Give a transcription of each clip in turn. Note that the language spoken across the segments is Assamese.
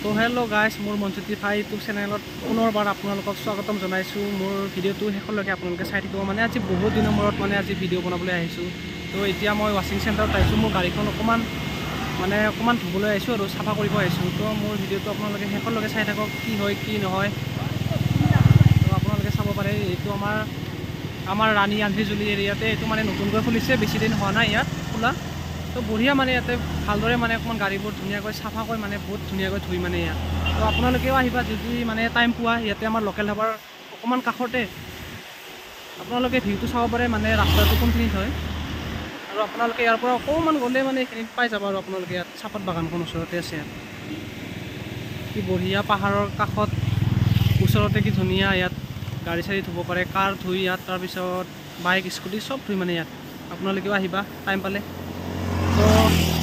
তো হেল্ল' গাইজ, মোৰ মনজ্যোতি ভাই ইউটিউব চেনেলত পুনৰবাৰ আপোনালোকক স্বাগতম জনাইছোঁ। মোৰ ভিডিঅ'টো শেষলৈকে আপোনালোকে চাই থাকিব। মানে আজি বহুত দিনৰ মূৰত মানে আজি ভিডিঅ' বনাবলৈ আহিছোঁ। তো এতিয়া মই ৱাশ্বিং চেণ্টাৰত আহিছোঁ। মোৰ গাড়ীখন অকণমান ধুবলৈ আহিছোঁ আৰু চাফা কৰিব আহিছোঁ। তো মোৰ ভিডিঅ'টো আপোনালোকে শেষলৈকে চাই থাকক, কি হয় কি নহয়। তো আপোনালোকে চাব পাৰে, এইটো আমাৰ ৰাণী আন্ধ্ৰীজুলি এৰিয়াতে এইটো মানে নতুনকৈ খুলিছে, বেছি দিন হোৱা নাই ইয়াত খোলা। তো বঢ়িয়া মানে ইয়াতে ভালদৰে মানে অকণমান গাড়ীবোৰ ধুনীয়াকৈ চাফাকৈ মানে বহুত ধুনীয়াকৈ ধুই মানে ইয়াত। তো আপোনালোকেও আহিবা যদি মানে টাইম পোৱা। ইয়াতে আমাৰ লোকেল ধাবাৰ অকণমান কাষতে আপোনালোকে ভিউটো চাব পাৰে, মানে ৰাস্তাটো কোনখিনিত হয়। আৰু আপোনালোকে ইয়াৰ পৰা অকণমান গ'লে মানে এইখিনিত পাই যাব। আৰু আপোনালোকে ইয়াত চাহপাত বাগানখন ওচৰতে আছে। ইয়াত কি বঢ়িয়া, পাহাৰৰ কাষত ওচৰতে কি ধুনীয়া। ইয়াত গাড়ী চাড়ী ধুব পাৰে, কাৰ ধুই ইয়াত, তাৰপিছত বাইক স্কুটি চব ধুই মানে ইয়াত। আপোনালোকেও আহিবা টাইম পালে। তো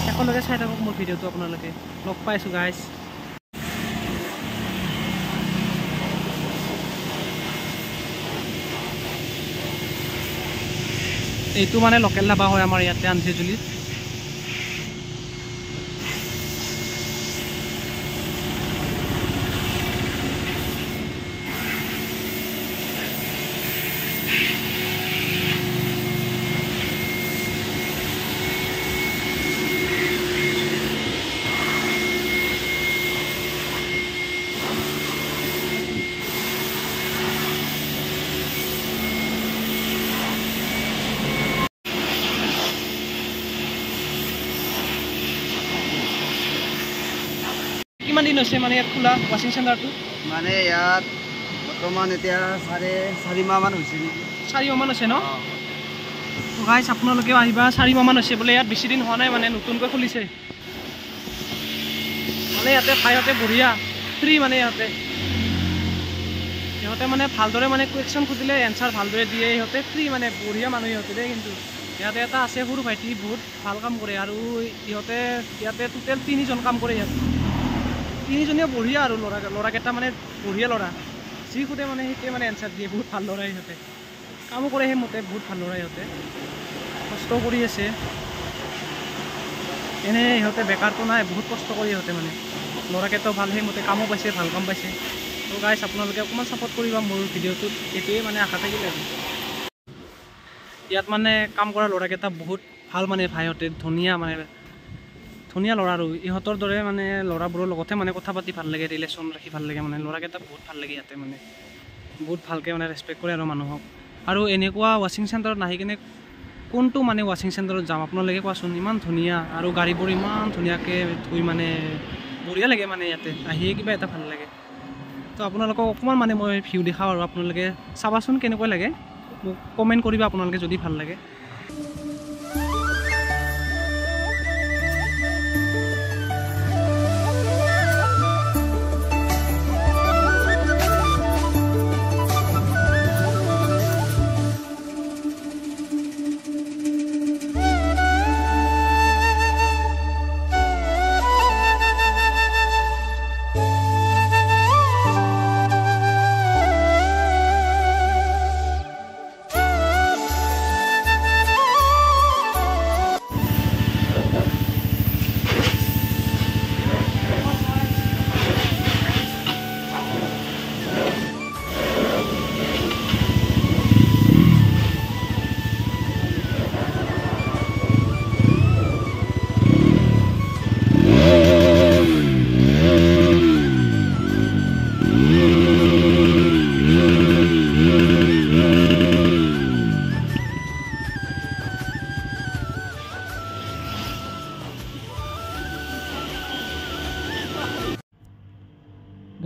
শেষলৈকে চাই থাকক মোৰ ভিডিঅ'টো, আপোনালোকে লগ পাইছোঁ গাইজ। এইটো মানে লোকেল ধাবা হয় আমাৰ ইয়াতে আন্ধ্ৰীজুলিত। কিমান দিন হৈছে মানে ইয়াত খোলা ৱাশ্বিং চেণ্টাৰটো? মানে ইয়াত বৰ্তমান এতিয়া 4.5 মাহমান হৈছে নেকি। 4 মাহমান হৈছে ন? তো গাইজ আপোনালোকেও আহিবা। 4 মাহমান হৈছে বোলে, ইয়াত বেছি দিন হোৱা নাই, মানে নতুনকৈ খুলিছে। মানে ইয়াতে খাইহঁতে বঢ়িয়া, ফ্ৰী মানে সিহঁতে মানে ভালদৰে মানে কুৱেশ্যন সুধিলে এনচাৰ ভালদৰে দিয়ে। সিহঁতে ফ্ৰী, মানে বঢ়িয়া মানুহ সিহঁতে দেই। কিন্তু ইয়াতে এটা আছে সৰু ভাইটি, বহুত ভাল কাম কৰে। আৰু ইয়াতে টোটেল 3জন কাম কৰে ইয়াত। 3জনীয়ে বঢ়িয়া। আৰু ল'ৰাকেইটা মানে বঢ়িয়া ল'ৰা, যি সোধে মানে সেইটোৱে মানে এনচাৰ দিয়ে। বহুত ভাল ল'ৰা সিহঁতে, কামো কৰে সেইমতে, বহুত ভাল ল'ৰা সিহঁতে, কষ্ট কৰি আছে। এনেই সিহঁতে বেকাৰটো নাই, বহুত কষ্ট কৰি সিহঁতে মানে। ল'ৰাকেইটাও ভাল, সেইমতে কামো পাইছে, ভাল কাম পাইছে। তো গাইজ আপোনালোকে অকণমান ছাপোৰ্ট কৰিবা মোৰ ভিডিঅ'টোত, এইটোৱে মানে আশা থাকিলে। ইয়াত মানে কাম কৰা ল'ৰাকেইটা বহুত ভাল, মানে ভাইহঁতে ধুনীয়া ল'ৰা। আৰু ইহঁতৰ দৰে মানে ল'ৰাবোৰৰ লগতে মানে কথা পাতি ভাল লাগে, ৰিলেশ্যন ৰাখি ভাল লাগে। মানে ল'ৰাকেইটা বহুত ভাল লাগে ইয়াতে, মানে বহুত ভালকৈ মানে ৰেচপেক্ট কৰে আৰু মানুহক। আৰু এনেকুৱা ৱাশ্বিং চেণ্টাৰত নাহি কিনে কোনটো মানে ৱাশ্বিং চেণ্টাৰত যাম আপোনালোকে কোৱাচোন? ইমান ধুনীয়া, আৰু গাড়ীবোৰ ইমান ধুনীয়াকৈ ধুই, মানে বঢ়িয়া লাগে। মানে ইয়াতে আহিয়ে কিবা এটা ভাল লাগে। তো আপোনালোকক অকণমান মানে মই ভিউ দেখাওঁ, আৰু আপোনালোকে চাবাচোন কেনেকুৱা লাগে। মোক কমেণ্ট কৰিবা আপোনালোকে যদি ভাল লাগে।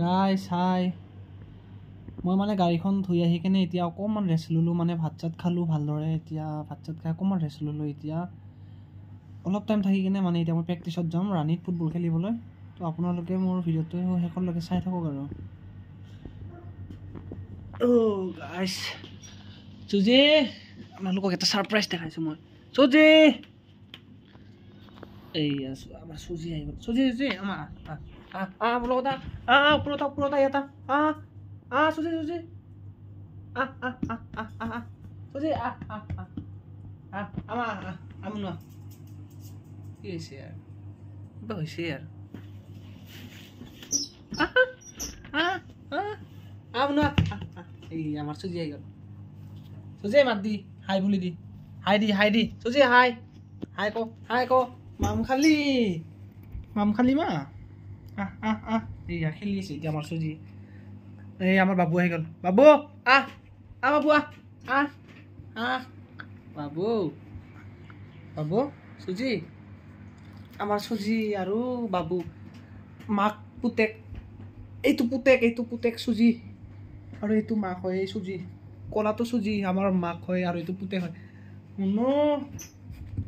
গাইজ হাই, মই মানে গাড়ীখন ধুই আহি কিনে এতিয়া অকণমান ৰেষ্ট ল'লোঁ। মানে ভাত চাত খালোঁ ভালদৰে। এতিয়া ভাত চাত খাই অকণমান ৰেষ্ট ল'লোঁ। এতিয়া অলপ টাইম থাকি কিনে মানে এতিয়া মই প্ৰেক্টিছত যাম, ৰাণীত ফুটবল খেলিবলৈ। তো আপোনালোকে মোৰ ভিডিঅ'টো শেষলৈকে চাই থাকক। আৰু গাইজ, চুজি, আপোনালোকক এটা ছাৰপ্ৰাইজ দেখাইছোঁ মই। চুজি, এই আছোঁ, আমাৰ চুজি আহি গ'ল। চুজি আমাৰ ওপৰত এটা চুজি চুজি আমাৰ নোৱা কি হৈছে আৰু কিবা হৈছে আৰু এই আমার সুজি আই গেল সুজি মাত দি হাই বলি দি হাই দি সুজি হাই কো মাম খালি মা এইয়া খেলি আছে এতিয়া আমার সুজি এই আমার বাবু আই গেল বাবু বাবু বাবু সুজি আমার সুজি আর বাবু মাক পুতেক এইটো পুতেক সুজি আৰু এইটো মাক হয় এই সুজি কলাটো সুজি আমাৰ মাক হয় আৰু এইটো পুতেক হয়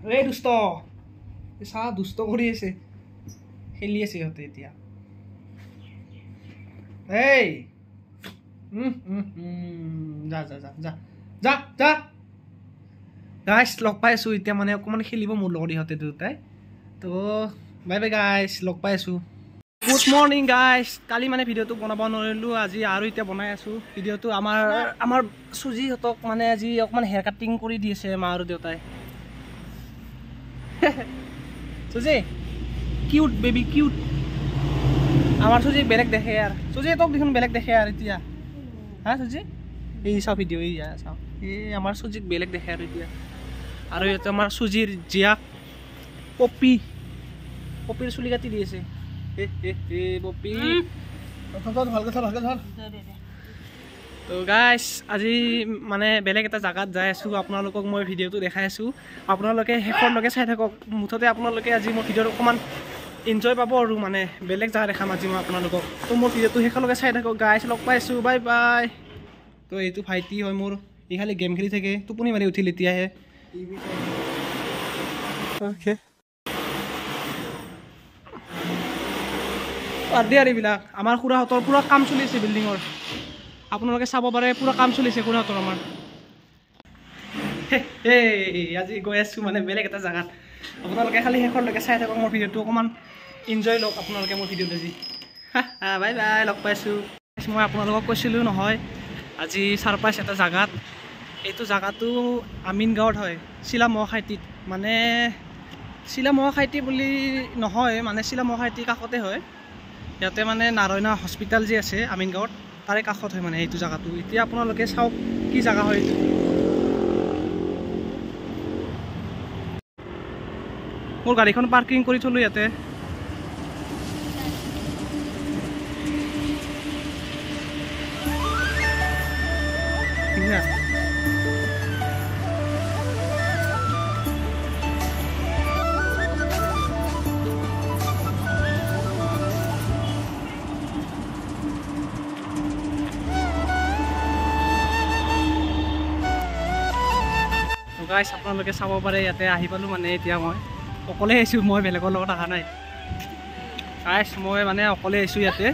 এই দুষ্ট চা দুষ্ট কৰি আছে খেলি আছে সিহঁতে এতিয়া এই যা যা যা যা যা যা গাইছ লগ পাই আছো এতিয়া মানে অকণমান খেলিব মোৰ লগত ইহঁতে দুটাই তো বাই বাই গাইছ লগ পাই আছো গুড মৰ্নিং গাইছ কালি মানে ভিডিঅ'টো বনাব নোৱাৰিলোঁ আজি আৰু এতিয়া বনাই আছোঁ ভিডিঅ'টো আমাৰ চুজিহঁতক মানে আজি অকণমান হেয়াৰ কাটিং কৰি দি আছে মা আৰু দেউতাই চুজি কিউট বেবি কিউট আমাৰ চুজি বেলেগ দেখে আৰু চুজি তোক দেখোন বেলেগ দেখে আৰু এতিয়া হা চুজি এই চাওঁ ভিডিঅ' এই চাওঁ এই আমাৰ চুজিক বেলেগ দেখে আৰু এতিয়া আৰু ইয়াতে আমাৰ চুজিৰ জীয়াক পপিৰ চুলি কাটি দি আছে তো গাইছ আজি মানে বেলেগ এটা জাগাত যাই আছোঁ আপোনালোকক মই ভিডিঅ'টো দেখাই আছোঁ আপোনালোকে শেষৰলৈকে চাই থাকক মুঠতে আপোনালোকে আজি মোৰ ভিডিঅ'টো অকণমান এনজয় পাব আৰু মানে বেলেগ জাগা দেখাম আজি মই আপোনালোকক তো মোৰ ভিডিঅ'টো শেষৰলৈকে চাই থাকক গাইছ লগ পাইছোঁ বাই বাই তো এইটো ভাইটি হয় মোৰ ই খালি গেম খেলি থাকে টোপনি মাৰি উঠিল এতিয়াহে অ'কে বাদ দিয়ে আৰু এইবিলাক আমাৰ খুৰাহঁতৰ পূৰা কাম চলি আছে বিল্ডিঙৰ আপোনালোকে চাব পাৰে পূৰা কাম চলিছে খুৰাহঁতৰ আমাৰ আজি গৈ আছোঁ মানে বেলেগ এটা জাগাত আপোনালোকে খালি শেষৰলৈকে চাই থাকক মোৰ ভিডিঅ'টো অকণমান এনজয় লওক আপোনালোকে মোৰ ভিডিঅ'টো আজি বাই বাই লগ পাইছোঁ মই আপোনালোকক কৈছিলোঁ নহয় আজি ছাৰপ্ৰাইজ এটা জাগাত এইটো জাগাটো আমিন গাঁৱত হয় চিলা মহাখাইটিত মানে চিলা মহাখাইটি বুলি নহয় মানে চিলা মহাখাইটিৰ কাষতে হয় ইয়াতে মানে নাৰায়ণা হস্পিটেল যে আছে আমিন গাঁৱত তাৰে কাষত হয় মানে এইটো জাগাটো এতিয়া আপোনালোকে চাওক কি জাগা হয় এইটো মোৰ গাড়ীখন পাৰ্কিং কৰি থলোঁ ইয়াতে গাইছ আপোনালোকে চাব পাৰে ইয়াতে আহি পালোঁ মানে এতিয়া মই অকলে আহিছোঁ মই বেলেগৰ লগত অহা নাই গাইছ মই মানে অকলে আহিছোঁ ইয়াতে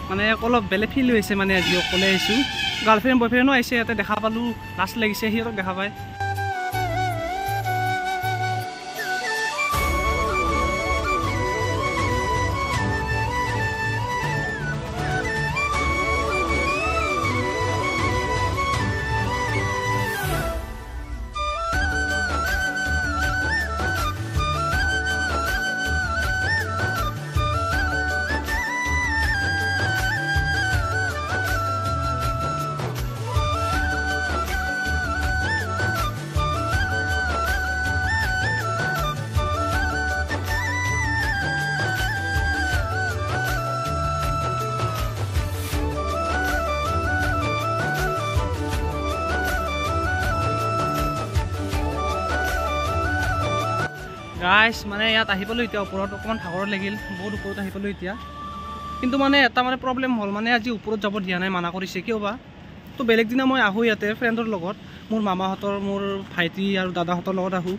মানে অলপ বেলেগ ফিল হৈছে মানে আজি অকলে আহিছোঁ গাৰ্লফ্ৰেণ্ড বয়ফ্ৰেণ্ডো আহিছে ইয়াতে দেখা পালোঁ লাজ লাগিছে সিহঁতক দেখা পায় গাইছ মানে ইয়াত আহি পালোঁ এতিয়া ওপৰত অকণমান ভাগৰ লাগিল বহুত ওপৰত আহি পালোঁ এতিয়া কিন্তু মানে এটা মানে প্ৰব্লেম হ'ল মানে আজি ওপৰত যাব দিয়া নাই মানা কৰিছে কিয় বা তো বেলেগ দিনা মই আহোঁ ইয়াতে ফ্ৰেণ্ডৰ লগত মোৰ মামাহঁতৰ মোৰ ভাইটি আৰু দাদাহঁতৰ লগত আহোঁ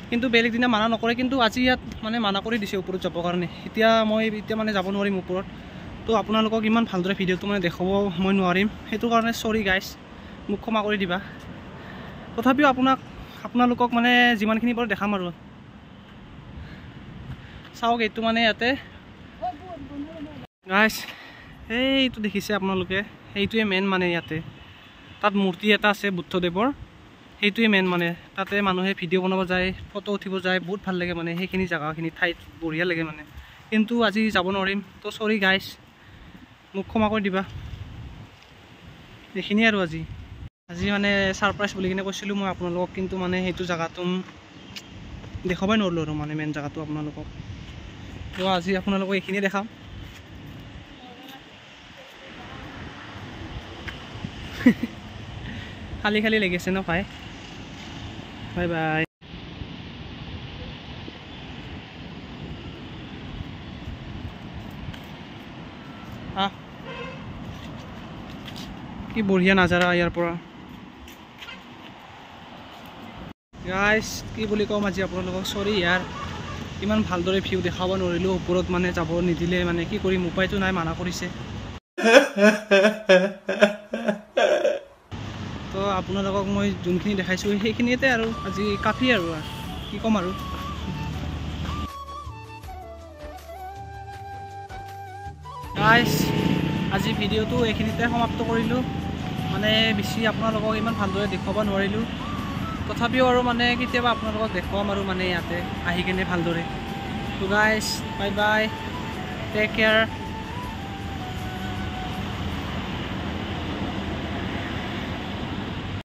কিন্তু বেলেগ দিনা মানা নকৰে কিন্তু আজি ইয়াত মানে মানা কৰি দিছে ওপৰত যাবৰ কাৰণে এতিয়া মানে যাব নোৱাৰিম ওপৰত তো আপোনালোকক ইমান ভালদৰে ভিডিঅ'টো মানে দেখাব মই নোৱাৰিম সেইটো কাৰণে চৰি গাইছ মোক ক্ষমা কৰি দিবা তথাপিও আপোনালোকক মানে যিমানখিনি পাৰোঁ দেখাম আৰু চাওক এইটো মানে ইয়াতে গাইছ এইটো দেখিছে আপোনালোকে সেইটোৱে মেইন মানে ইয়াতে তাত মূৰ্তি এটা আছে বুদ্ধদেৱৰ সেইটোৱে মেইন মানে তাতে মানুহে ভিডিঅ' বনাব যায় ফটো উঠিব যায় বহুত ভাল লাগে মানে সেইখিনি জেগাখিনি ঠাইত বঢ়িয়া লাগে মানে কিন্তু আজি যাব নোৱাৰিম তো চৰি গাইছ মোক ক্ষমা কৰি দিবা এইখিনিয়ে আৰু আজি মানে ছাৰপ্ৰাইজ বুলি কিনে কৈছিলোঁ মই আপোনালোকক, কিন্তু মানে সেইটো জেগাটো দেখাবই নোৱাৰিলোঁ আৰু মানে মেইন জেগাটো আপোনালোকক। তো আজি আপোনালোকক এইখিনিয়ে দেখাম। খালী খালী লাগিছে ন পাই। Bye bye. কি বঢ়িয়া নাজাৰা ইয়াৰ পৰা গাইছ, কি বুলি কম আজি আপোনালোকক, চৰি ইয়াৰ ইমান ভালদৰে ভিউ দেখাব নোৱাৰিলোঁ। ওপৰত মানে যাব নিদিলে, মানে কি কৰিম, উপায়টো নাই, মানা কৰিছে। তো আপোনালোকক মই যোনখিনি দেখাইছোঁ সেইখিনিতে আৰু আজি কাফি আৰু কি ক'ম আৰু। গাইছ, আজি ভিডিঅ'টো এইখিনিতে সমাপ্ত কৰিলোঁ। মানে বেছি আপোনালোকক ইমান ভালদৰে দেখুৱাব নোৱাৰিলোঁ, তথাপিও আৰু মানে কেতিয়াবা আপোনালোকক দেখুৱাম আৰু মানে ইয়াতে আহি কিনে ভালদৰে। তো গাইছ, বাই বাই, টেক কেয়াৰ।